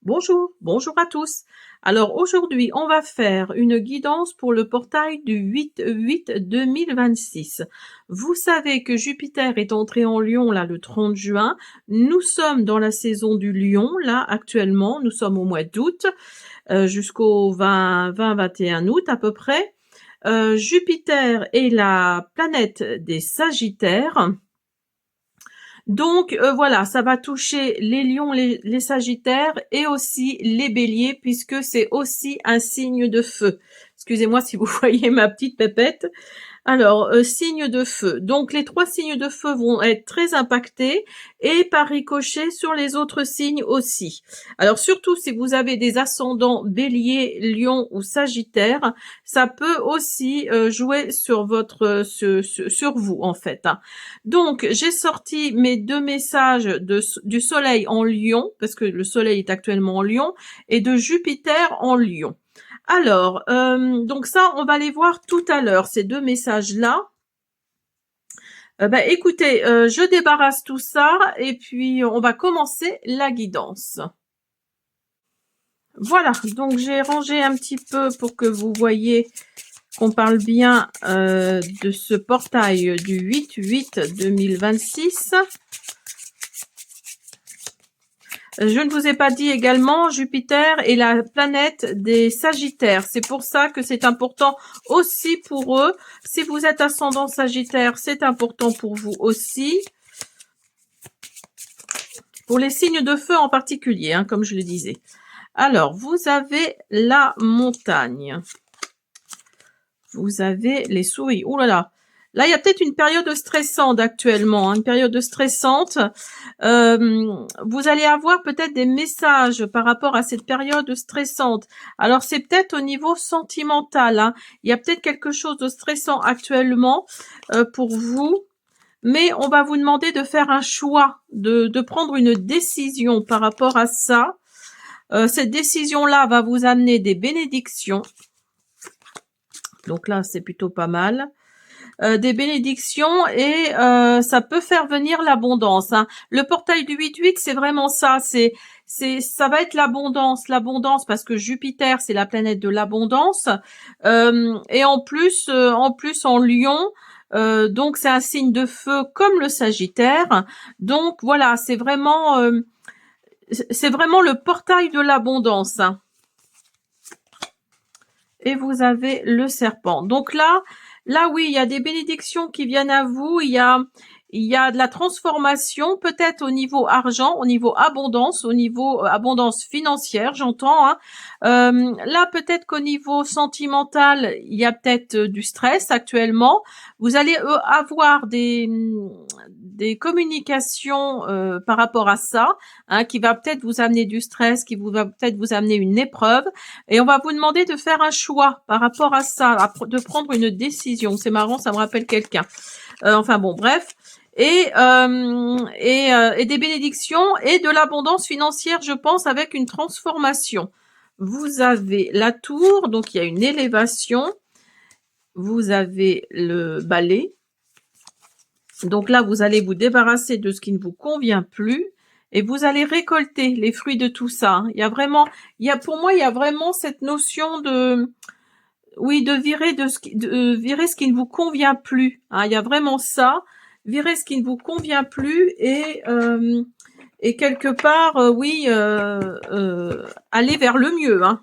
Bonjour, bonjour à tous. Alors aujourd'hui, on va faire une guidance pour le portail du 8-8-2026. Vous savez que Jupiter est entré en Lion là le 30 juin. Nous sommes dans la saison du Lion là actuellement. Nous sommes au mois d'août jusqu'au 20-21 août à peu près. Jupiter est la planète des Sagittaires. Donc voilà, ça va toucher les lions, les sagittaires et aussi les béliers puisque c'est aussi un signe de feu. Excusez-moi si vous voyez ma petite pépette. Alors, signes de feu. Donc, les 3 signes de feu vont être très impactés et par ricochet sur les autres signes aussi. Alors, surtout si vous avez des ascendants bélier, lion ou sagittaire, ça peut aussi jouer sur sur vous en fait. Donc, j'ai sorti mes 2 messages du soleil en lion, parce que le soleil est actuellement en lion, et de Jupiter en lion. Alors, donc ça, on va les voir tout à l'heure, ces 2 messages-là. Écoutez, je débarrasse tout ça et puis on va commencer la guidance. Voilà, donc j'ai rangé un petit peu pour que vous voyez qu'on parle bien de ce portail du 8-8-2026. Je ne vous ai pas dit également, Jupiter est la planète des Sagittaires. C'est pour ça que c'est important aussi pour eux. Si vous êtes ascendant Sagittaire, c'est important pour vous aussi. Pour les signes de feu en particulier, hein, comme je le disais. Alors, vous avez la montagne. Vous avez les souris. Ouh là là. Là, il y a peut-être une période stressante actuellement, hein, une période stressante. Vous allez avoir peut-être des messages par rapport à cette période stressante. Alors, c'est peut-être au niveau sentimental. Hein. Il y a peut-être quelque chose de stressant actuellement pour vous. Mais on va vous demander de faire un choix, de prendre une décision par rapport à ça. Cette décision-là va vous amener des bénédictions. Donc là, c'est plutôt pas mal. Des bénédictions et ça peut faire venir l'abondance. Hein. Le portail du 8-8, c'est vraiment ça. Ça va être l'abondance parce que Jupiter, c'est la planète de l'abondance. Et en plus en Lion, donc c'est un signe de feu comme le Sagittaire. Donc voilà, c'est vraiment le portail de l'abondance. Hein. Et vous avez le serpent. Donc là, oui, il y a des bénédictions qui viennent à vous. Il y a de la transformation, peut-être au niveau argent, au niveau abondance financière, j'entends. Hein. Là, peut-être qu'au niveau sentimental, il y a peut-être du stress actuellement. Vous allez avoir des communications par rapport à ça, hein, qui va peut-être vous amener du stress, qui va peut-être vous amener une épreuve. Et on va vous demander de faire un choix par rapport à ça, de prendre une décision. C'est marrant, ça me rappelle quelqu'un. Enfin bon, bref. Et des bénédictions et de l'abondance financière, je pense, avec une transformation. Vous avez la tour, donc il y a une élévation. Vous avez le balai. Donc là, vous allez vous débarrasser de ce qui ne vous convient plus. Et vous allez récolter les fruits de tout ça. Pour moi, il y a vraiment cette notion de virer virer ce qui ne vous convient plus. Hein, il y a vraiment ça, virer ce qui ne vous convient plus et quelque part, aller vers le mieux. Hein.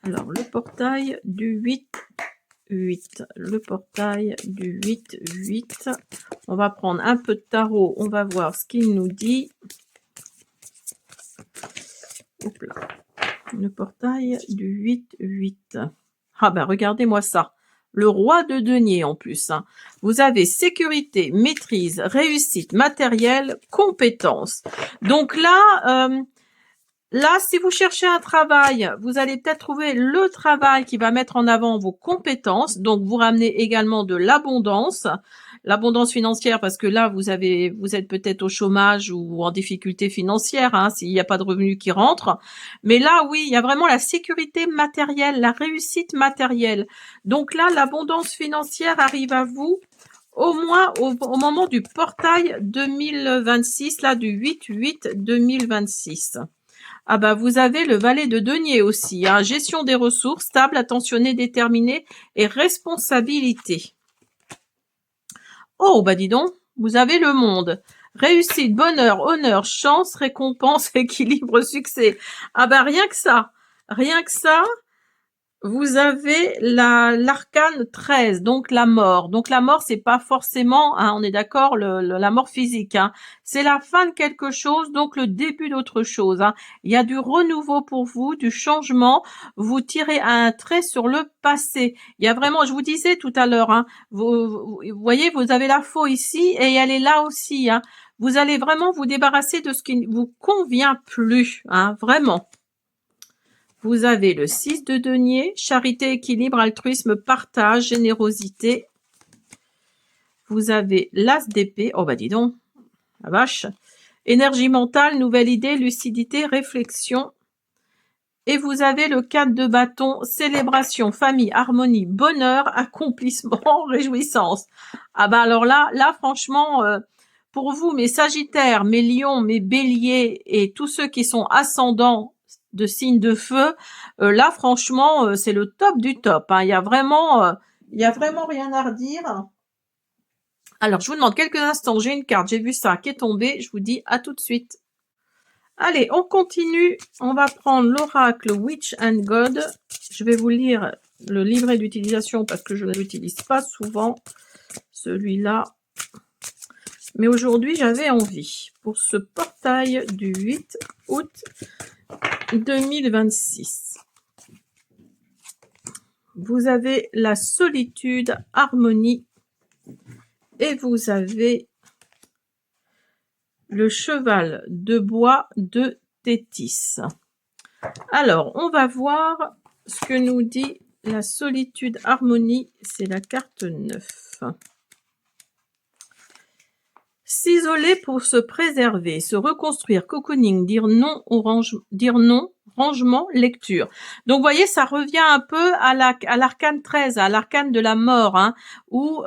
Alors, le portail du 8. Le portail du 8. On va prendre un peu de tarot. On va voir ce qu'il nous dit. Hop là. Le portail du 8. Ah ben, regardez-moi ça. Le roi de denier en plus. Hein. Vous avez sécurité, maîtrise, réussite matérielle, compétence. Donc là, si vous cherchez un travail, vous allez peut-être trouver le travail qui va mettre en avant vos compétences. Donc, vous ramenez également de l'abondance financière parce que là, vous êtes peut-être au chômage ou en difficulté financière, hein, s'il n'y a pas de revenus qui rentrent. Mais là, oui, il y a vraiment la sécurité matérielle, la réussite matérielle. Donc là, l'abondance financière arrive à vous au moins au moment du portail 2026, là, du 8-8-2026. Ah bah, vous avez le valet de denier aussi, hein. Gestion des ressources, stable, attentionné, déterminé et responsabilité. Oh, bah dis donc, vous avez le monde. Réussite, bonheur, honneur, chance, récompense, équilibre, succès. Ah bah rien que ça. Rien que ça, vous avez l'arcane 13, donc la mort. Donc la mort, c'est pas forcément, hein, on est d'accord, la mort physique. Hein. C'est la fin de quelque chose, donc le début d'autre chose. Hein. Il y a du renouveau pour vous, du changement. Vous tirez un trait sur le passé. Il y a vraiment, je vous disais tout à l'heure, hein, vous voyez, vous avez la faux ici et elle est là aussi. Hein. Vous allez vraiment vous débarrasser de ce qui ne vous convient plus, hein, vraiment. Vous avez le 6 de denier, charité, équilibre, altruisme, partage, générosité. Vous avez l'as d'épée, oh bah dis donc, la vache. Énergie mentale, nouvelle idée, lucidité, réflexion. Et vous avez le 4 de bâton, célébration, famille, harmonie, bonheur, accomplissement, réjouissance. Ah bah alors là franchement, pour vous, mes sagittaires, mes lions, mes béliers et tous ceux qui sont ascendants de signes de feu, là franchement, c'est le top du top. Hein. Il y a vraiment rien à redire. Alors, je vous demande quelques instants, j'ai une carte, j'ai vu ça qui est tombée, je vous dis à tout de suite. Allez, on continue. On va prendre l'oracle Witch and God. Je vais vous lire le livret d'utilisation parce que je ne l'utilise pas souvent, celui-là. Mais aujourd'hui, j'avais envie pour ce portail du 8 août 2026. Vous avez la solitude, harmonie et vous avez le cheval de bois de Tétis. Alors, on va voir ce que nous dit la solitude, harmonie. C'est la carte 9. S'isoler pour se préserver, se reconstruire, cocooning, dire non, rangement, lecture. Donc, vous voyez, ça revient un peu à l'arcane 13, à l'arcane de la mort, hein, où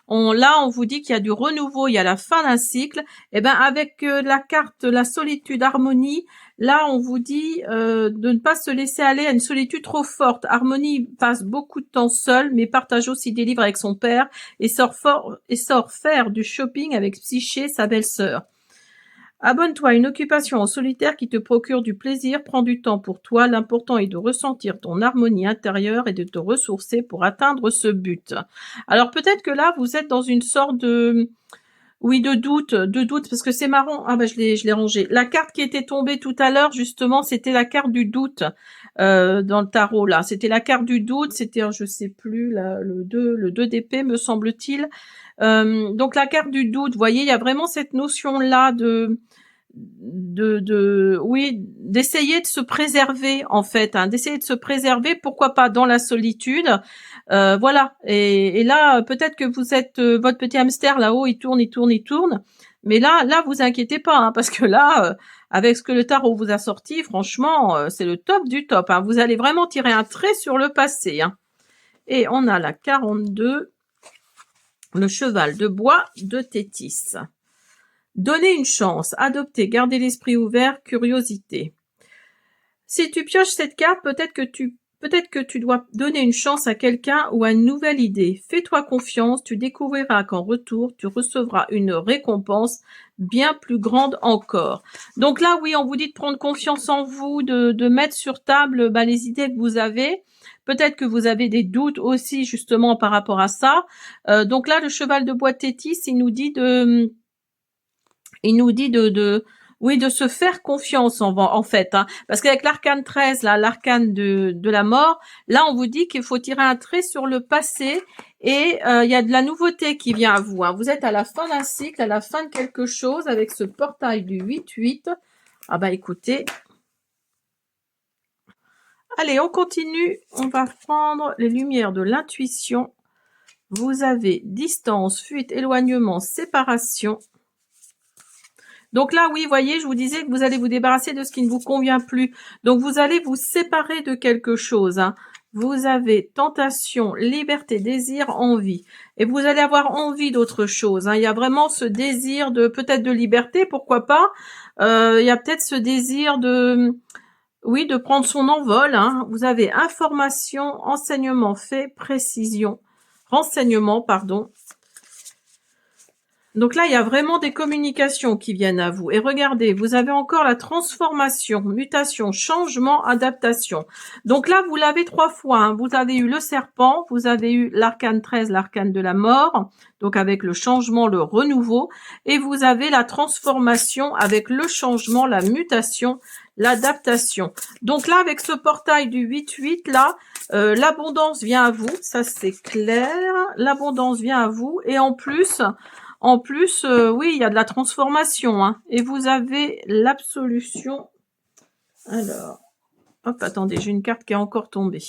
on vous dit qu'il y a du renouveau, il y a la fin d'un cycle. Et ben avec la carte la solitude, harmonie, là, on vous dit de ne pas se laisser aller à une solitude trop forte. Harmonie passe beaucoup de temps seule, mais partage aussi des livres avec son père et sort faire du shopping avec Psyché, sa belle-sœur. Abonne-toi à une occupation en solitaire qui te procure du plaisir, prends du temps pour toi. L'important est de ressentir ton harmonie intérieure et de te ressourcer pour atteindre ce but. Alors peut-être que là, vous êtes dans une sorte de... Oui, de doute, parce que c'est marrant. Ah bah je l'ai rangé. La carte qui était tombée tout à l'heure, justement, c'était la carte du doute dans le tarot là. C'était la carte du doute. C'était, je sais plus, le 2 d'épée, me semble-t-il. Donc la carte du doute. Vous voyez, il y a vraiment cette notion là oui, d'essayer de se préserver en fait, hein, d'essayer de se préserver. Pourquoi pas dans la solitude. Voilà. Et là, peut-être que vous êtes votre petit hamster là-haut, il tourne. Mais là, vous inquiétez pas, hein, parce que là, avec ce que le tarot vous a sorti, franchement, c'est le top du top. Hein. Vous allez vraiment tirer un trait sur le passé. Hein. Et on a la 42, le cheval de bois de Tétis. Donner une chance, adopter, garder l'esprit ouvert, curiosité. Si tu pioches cette carte, peut-être que tu dois donner une chance à quelqu'un ou à une nouvelle idée. Fais-toi confiance, tu découvriras qu'en retour, tu recevras une récompense bien plus grande encore. Donc là, oui, on vous dit de prendre confiance en vous, de mettre sur table les idées que vous avez. Peut-être que vous avez des doutes aussi justement par rapport à ça. Donc là, le cheval de bois Tétis, il nous dit de se faire confiance en fait, hein. Parce qu'avec l'arcane 13, là, l'arcane de la mort, là, on vous dit qu'il faut tirer un trait sur le passé et il y a de la nouveauté qui vient à vous. Hein. Vous êtes à la fin d'un cycle, à la fin de quelque chose avec ce portail du 8-8. Ah bah écoutez. Allez, on continue. On va prendre les lumières de l'intuition. Vous avez distance, fuite, éloignement, séparation. Donc là, oui, voyez, je vous disais que vous allez vous débarrasser de ce qui ne vous convient plus. Donc, vous allez vous séparer de quelque chose. Hein. vous avez tentation, liberté, désir, envie. Et vous allez avoir envie d'autre chose, hein. Il y a vraiment ce désir de peut-être de liberté, pourquoi pas. Il y a peut-être ce désir de, oui, de prendre son envol, hein. Vous avez information, enseignement, fait, précision, renseignement, pardon. Donc là, il y a vraiment des communications qui viennent à vous. Et regardez, vous avez encore la transformation, mutation, changement, adaptation. Donc là, vous l'avez 3 fois, hein. Vous avez eu le serpent, vous avez eu l'arcane 13, l'arcane de la mort, donc avec le changement, le renouveau, et vous avez la transformation avec le changement, la mutation, l'adaptation. Donc là, avec ce portail du 8-8, là, l'abondance vient à vous, ça c'est clair. L'abondance vient à vous, et en plus, oui, il y a de la transformation, hein. Et vous avez l'absolution. Alors, hop, attendez, j'ai une carte qui est encore tombée.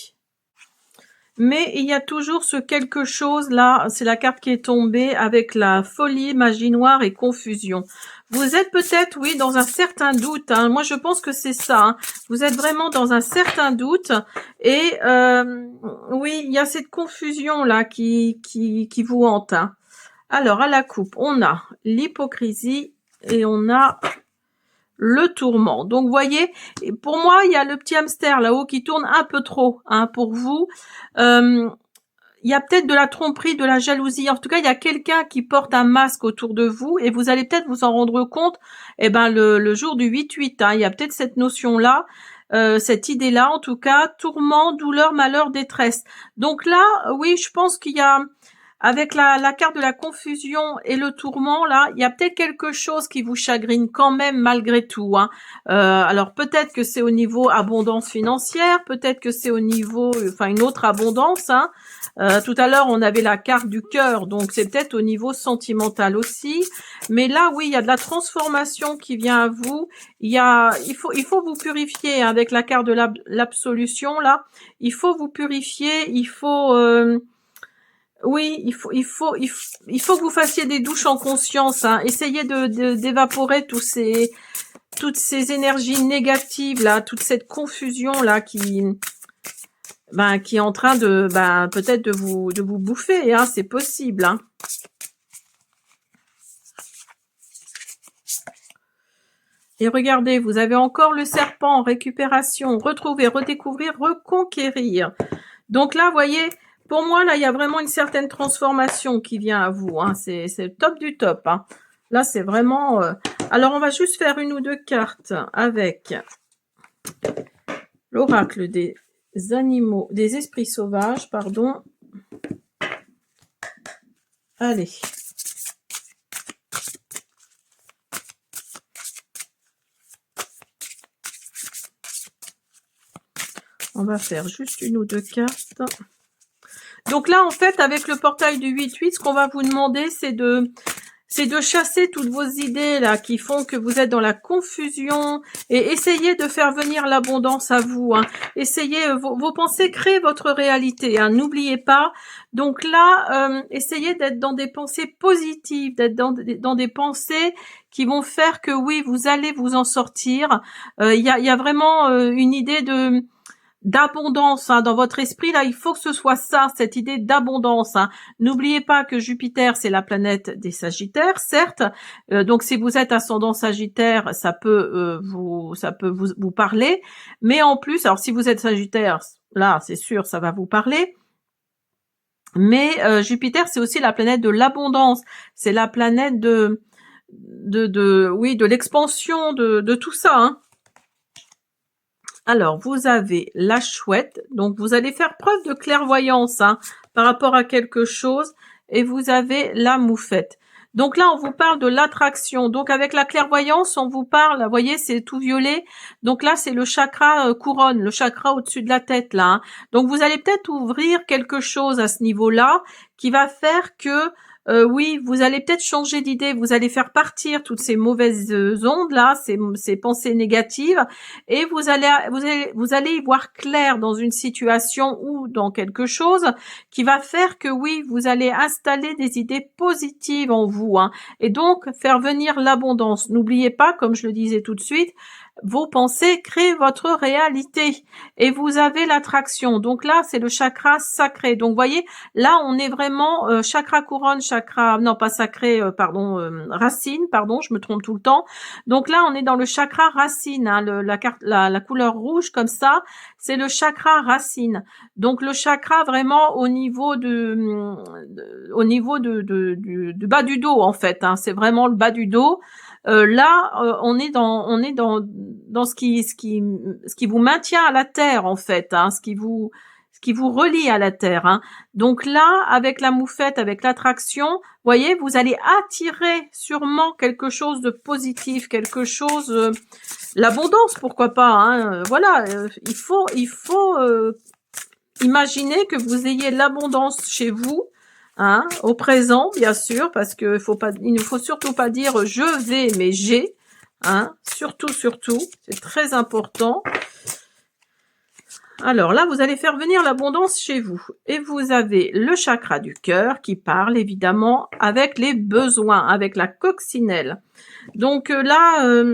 Mais il y a toujours ce quelque chose là, c'est la carte qui est tombée avec la folie, magie noire et confusion. Vous êtes peut-être, oui, dans un certain doute, hein. Moi, je pense que c'est ça, hein. Vous êtes vraiment dans un certain doute et oui, il y a cette confusion là qui vous hante, hein. Alors, à la coupe, on a l'hypocrisie et on a le tourment. Donc, vous voyez, pour moi, il y a le petit hamster là-haut qui tourne un peu trop, hein, pour vous. Il y a peut-être de la tromperie, de la jalousie. En tout cas, il y a quelqu'un qui porte un masque autour de vous et vous allez peut-être vous en rendre compte, eh ben, le jour du 8-8, hein, il y a peut-être cette notion-là, cette idée-là, en tout cas, tourment, douleur, malheur, détresse. Donc là, oui, je pense qu'il y a, avec la carte de la confusion et le tourment, là, il y a peut-être quelque chose qui vous chagrine quand même malgré tout, hein. Alors peut-être que c'est au niveau abondance financière, peut-être que c'est au niveau, enfin une autre abondance, hein. Tout à l'heure, on avait la carte du cœur, donc c'est peut-être au niveau sentimental aussi. Mais là, oui, il y a de la transformation qui vient à vous. Il faut vous purifier, hein, avec la carte de l'absolution, là. Il faut vous purifier, il faut... oui, il faut que vous fassiez des douches en conscience, hein. Essayez d'évaporer toutes ces énergies négatives là, toute cette confusion là qui est en train de peut-être de vous bouffer, hein, c'est possible, hein. Et regardez, vous avez encore le serpent, récupération, retrouver, redécouvrir, reconquérir. Donc là, vous voyez, pour moi, là, il y a vraiment une certaine transformation qui vient à vous, hein. C'est le top du top, hein. Là, c'est vraiment... Alors, on va juste faire une ou deux cartes avec l'oracle des animaux, des esprits sauvages, pardon. Allez. On va faire juste une ou deux cartes. Donc là, en fait, avec le portail du 8-8, ce qu'on va vous demander, c'est de chasser toutes vos idées là qui font que vous êtes dans la confusion et essayez de faire venir l'abondance à vous, hein. Essayez, vos pensées créent votre réalité, hein. N'oubliez pas. Donc là, essayez d'être dans des pensées positives, d'être dans des pensées qui vont faire que oui, vous allez vous en sortir. Il y a vraiment une idée d'abondance, hein, dans votre esprit, là, il faut que ce soit ça, cette idée d'abondance, hein. N'oubliez pas que Jupiter, c'est la planète des Sagittaires, certes. Donc, si vous êtes ascendant Sagittaire, ça peut vous parler. Mais en plus, alors si vous êtes Sagittaire, là, c'est sûr, ça va vous parler. Mais Jupiter, c'est aussi la planète de l'abondance. C'est la planète de l'expansion de tout ça, hein. Alors, vous avez la chouette, donc vous allez faire preuve de clairvoyance, hein, par rapport à quelque chose, et vous avez la moufette. Donc là, on vous parle de l'attraction. Donc avec la clairvoyance, on vous parle, vous voyez, c'est tout violet. Donc là, c'est le chakra couronne, le chakra au-dessus de la tête, là, hein. Donc vous allez peut-être ouvrir quelque chose à ce niveau-là qui va faire que oui, vous allez peut-être changer d'idée, vous allez faire partir toutes ces mauvaises ondes là, ces pensées négatives, et vous allez y voir clair dans une situation ou dans quelque chose qui va faire que oui, vous allez installer des idées positives en vous, hein, et donc faire venir l'abondance. N'oubliez pas, comme je le disais tout de suite, vos pensées créent votre réalité et vous avez l'attraction. Donc là, c'est le chakra sacré. Donc, voyez, là, on est vraiment chakra couronne, chakra, non pas sacré, pardon, racine, pardon, je me trompe tout le temps. Donc là, on est dans le chakra racine, hein, la couleur rouge comme ça, c'est le chakra racine. Donc le chakra vraiment au niveau du bas du dos en fait, hein, c'est vraiment le bas du dos. Là, on est dans ce qui vous maintient à la terre en fait, hein, ce qui vous relie à la terre, hein. Donc là, avec la moufette, avec l'attraction, voyez, vous allez attirer sûrement quelque chose de positif, quelque chose, l'abondance, pourquoi pas, hein. Voilà, il faut imaginer que vous ayez l'abondance chez vous, hein, au présent, bien sûr, parce que il ne faut surtout pas dire je vais, mais j'ai, hein, surtout, c'est très important. Alors là, vous allez faire venir l'abondance chez vous. Et vous avez le chakra du cœur qui parle évidemment avec les besoins, avec la coccinelle. Donc là,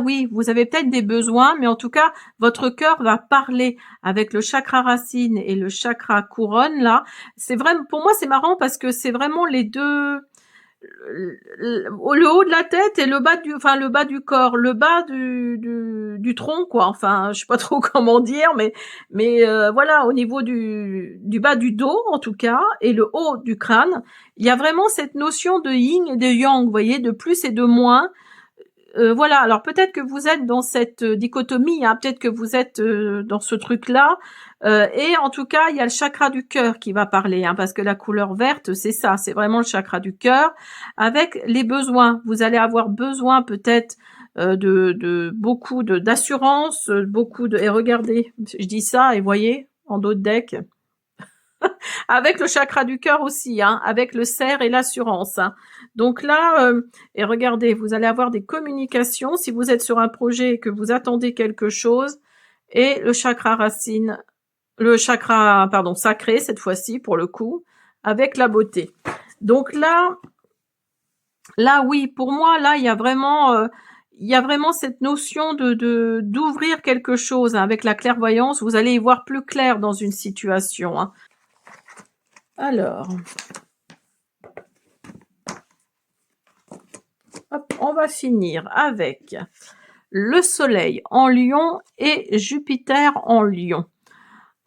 oui, vous avez peut-être des besoins, mais en tout cas, votre cœur va parler avec le chakra racine et le chakra couronne, là. C'est vraiment, pour moi, c'est marrant parce que c'est vraiment les deux, le haut de la tête et le bas du corps, le bas du tronc, quoi. Enfin, je sais pas trop comment dire, mais voilà, au niveau du bas du dos, en tout cas, et le haut du crâne, il y a vraiment cette notion de yin et de yang, vous voyez, de plus et de moins. Voilà, alors peut-être que vous êtes dans cette dichotomie, hein, peut-être que vous êtes dans ce truc-là, et en tout cas, il y a le chakra du cœur qui va parler, hein, parce que la couleur verte, c'est ça, c'est vraiment le chakra du cœur, avec les besoins. Vous allez avoir besoin peut-être de beaucoup d'assurance, beaucoup de... Et regardez, je dis ça, et voyez, en dos de deck, avec le chakra du cœur aussi, hein, avec le cerf et l'assurance, hein. Donc là, et regardez, vous allez avoir des communications si vous êtes sur un projet et que vous attendez quelque chose, et le chakra racine, le chakra, pardon, sacré cette fois-ci pour le coup, avec la beauté. Donc là, oui, pour moi, là, il y a vraiment cette notion d'ouvrir quelque chose, hein, avec la clairvoyance. Vous allez y voir plus clair dans une situation, hein. Alors, hop, on va finir avec le Soleil en Lion et Jupiter en Lion.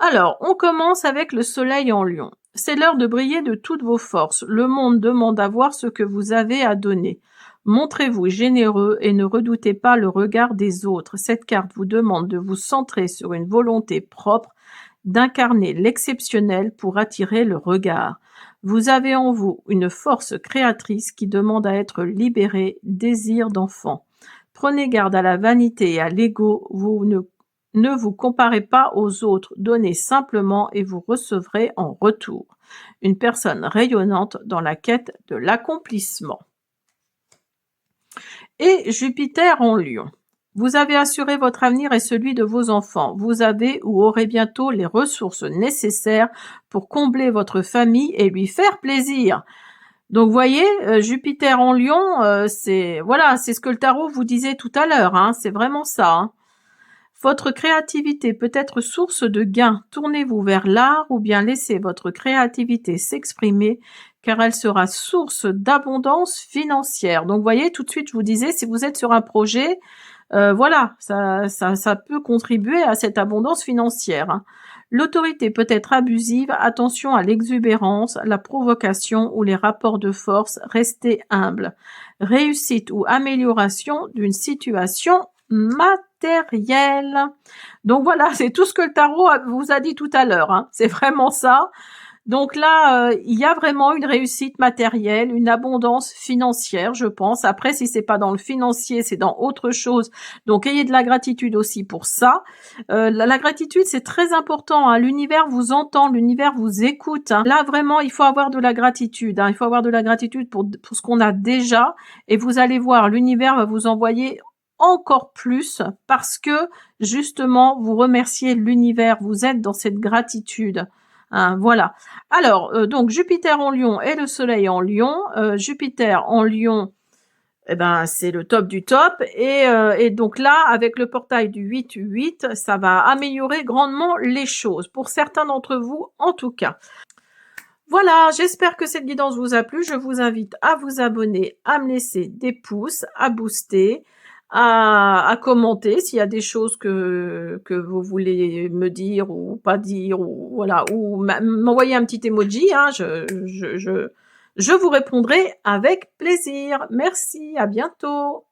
Alors, on commence avec le Soleil en Lion. C'est l'heure de briller de toutes vos forces. Le monde demande à voir ce que vous avez à donner. Montrez-vous généreux et ne redoutez pas le regard des autres. Cette carte vous demande de vous centrer sur une volonté propre, d'incarner l'exceptionnel pour attirer le regard. Vous avez en vous une force créatrice qui demande à être libérée, désir d'enfant. Prenez garde à la vanité et à l'ego, vous ne vous comparez pas aux autres, donnez simplement et vous recevrez en retour. Une personne rayonnante dans la quête de l'accomplissement. Et Jupiter en Lion. Vous avez assuré votre avenir et celui de vos enfants. Vous avez ou aurez bientôt les ressources nécessaires pour combler votre famille et lui faire plaisir. Donc, voyez, Jupiter en Lion, c'est ce que le tarot vous disait tout à l'heure, hein, c'est vraiment ça, hein. Votre créativité peut être source de gains. Tournez-vous vers l'art ou bien laissez votre créativité s'exprimer car elle sera source d'abondance financière. Donc, voyez, tout de suite, je vous disais, si vous êtes sur un projet, voilà, ça peut contribuer à cette abondance financière, hein. L'autorité peut être abusive, attention à l'exubérance, la provocation ou les rapports de force, restez humble. Réussite ou amélioration d'une situation matérielle. Donc voilà, c'est tout ce que le tarot vous a dit tout à l'heure, hein. C'est vraiment ça. Donc là, il y a vraiment une réussite matérielle, une abondance financière, je pense. Après, si c'est pas dans le financier, c'est dans autre chose. Donc, ayez de la gratitude aussi pour ça. La gratitude, c'est très important, hein. L'univers vous entend, l'univers vous écoute, hein. Là, vraiment, il faut avoir de la gratitude, hein. Il faut avoir de la gratitude pour ce qu'on a déjà. Et vous allez voir, l'univers va vous envoyer encore plus parce que, justement, vous remerciez l'univers. Vous êtes dans cette gratitude. hein, voilà. Alors, donc Jupiter en Lion et le Soleil en Lion. Jupiter en Lion, eh ben, c'est le top du top. Et donc là, avec le portail du 8-8, ça va améliorer grandement les choses, pour certains d'entre vous en tout cas. Voilà, j'espère que cette guidance vous a plu. Je vous invite à vous abonner, à me laisser des pouces, à booster, à commenter s'il y a des choses que vous voulez me dire ou pas dire, ou voilà, ou m'envoyer un petit emoji, hein, je vous répondrai avec plaisir. Merci, à bientôt.